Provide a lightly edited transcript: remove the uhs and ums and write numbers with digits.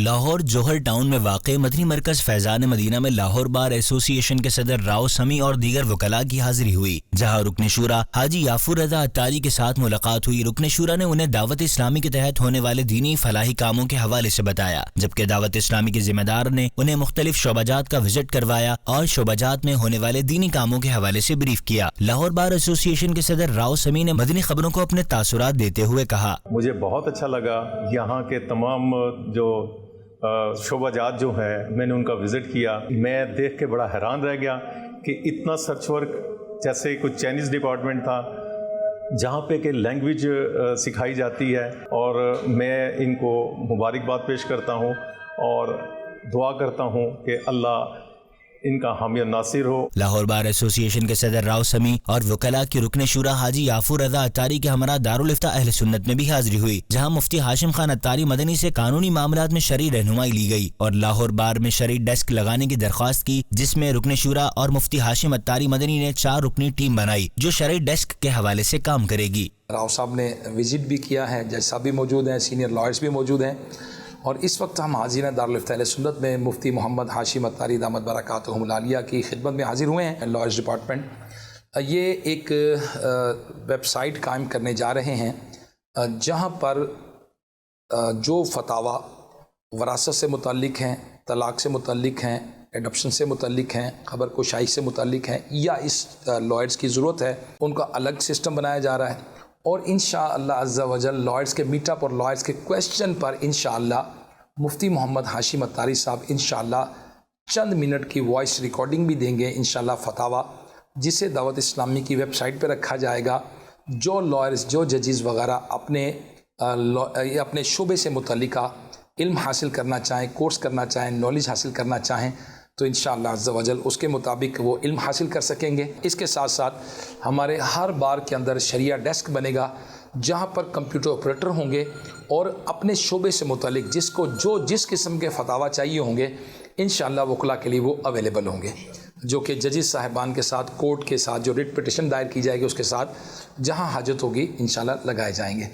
لاہور جوہر town میں واقع مدنی مرکز فیضان مدینہ میں لاہور بار ایسوسی ایشن کے صدر راؤ سمی اور دیگر وکلاء کی حاضری ہوئی، جہاں رکن شورا حاجی یافور رضا اتاری کے ساتھ ملاقات ہوئی۔ رکن شورا نے انہیں دعوت اسلامی کے تحت ہونے والے دینی فلاحی کاموں کے حوالے سے بتایا، جبکہ دعوت اسلامی کے ذمہ دار نے انہیں مختلف شعبہ جات کا وزٹ کروایا اور شعبہ جات میں ہونے والے دینی کاموں کے حوالے سے بریف کیا۔ لاہور بار ایسوسی ایشن کے صدر راؤ سمی نے مدنی خبروں کو اپنے تاثرات دیتے ہوئے کہا، مجھے بہت اچھا لگا یہاں کے تمام جو شعبہ جات جو ہیں میں نے ان کا وزٹ کیا، میں دیکھ کے بڑا حیران رہ گیا کہ اتنا سرچ ورک، جیسے کچھ چائنیز ڈپارٹمنٹ تھا جہاں پہ کہ لینگویج سکھائی جاتی ہے، اور میں ان کو مبارکباد پیش کرتا ہوں اور دعا کرتا ہوں کہ اللہ ان کا حامی و ناصر ہو۔ لاہور بار ایسوسی ایشن کے صدر راؤ سمی اور وکلاء کی رکن شورا حاجی یافور رضا اتاری کے ہمراہ دارالفتہ اہل سنت میں بھی حاضری ہوئی، جہاں مفتی ہاشم خان اتاری مدنی سے قانونی معاملات میں شرعی رہنمائی لی گئی اور لاہور بار میں شرعی ڈیسک لگانے کی درخواست کی، جس میں رکن شورا اور مفتی ہاشم اتاری مدنی نے 4 رکنی ٹیم بنائی جو شرعی ڈیسک کے حوالے سے کام کرے گی۔ راؤ صاحب نے وزٹ بھی کیا ہے، جج صاحب بھی موجود ہیں، سینئر لائرز بھی موجود ہیں، اور اس وقت ہم حاضرین دارالفتہ اہل سنت میں مفتی محمد ہاشم اتاری دامت برکاتہم العالیہ کی خدمت میں حاضر ہوئے ہیں۔ لائرز ڈپارٹمنٹ یہ ایک ویب سائٹ قائم کرنے جا رہے ہیں جہاں پر جو فتاوی وراثت سے متعلق ہیں، طلاق سے متعلق ہیں، ایڈپشن سے متعلق ہیں، خبر کشائی سے متعلق ہیں، یا اس لائرز کی ضرورت ہے، ان کا الگ سسٹم بنایا جا رہا ہے، اور انشاءاللہ عز و جل لائرز کے میٹ اپ اور لائرز کے کویسچن پر انشاءاللہ مفتی محمد ہاشم اتاری صاحب انشاءاللہ چند منٹ کی وائس ریکارڈنگ بھی دیں گے انشاءاللہ فتاوی، جسے دعوت اسلامی کی ویب سائٹ پہ رکھا جائے گا۔ جو لائرز، جو ججز وغیرہ اپنے شعبے سے متعلقہ علم حاصل کرنا چاہیں، کورس کرنا چاہیں، نالج حاصل کرنا چاہیں، تو انشاءاللہ عز و جل اس کے مطابق وہ علم حاصل کر سکیں گے۔ اس کے ساتھ ساتھ ہمارے ہر بار کے اندر شریعہ ڈیسک بنے گا، جہاں پر کمپیوٹر آپریٹر ہوں گے اور اپنے شعبے سے متعلق جس قسم کے فتاوی چاہیے ہوں گے انشاءاللہ وکلاء کے لیے وہ اویلیبل ہوں گے، جو کہ ججز صاحبان کے ساتھ، کورٹ کے ساتھ جو ریٹ پٹیشن دائر کی جائے گی اس کے ساتھ جہاں حاجت ہوگی انشاءاللہ لگائے جائیں گے۔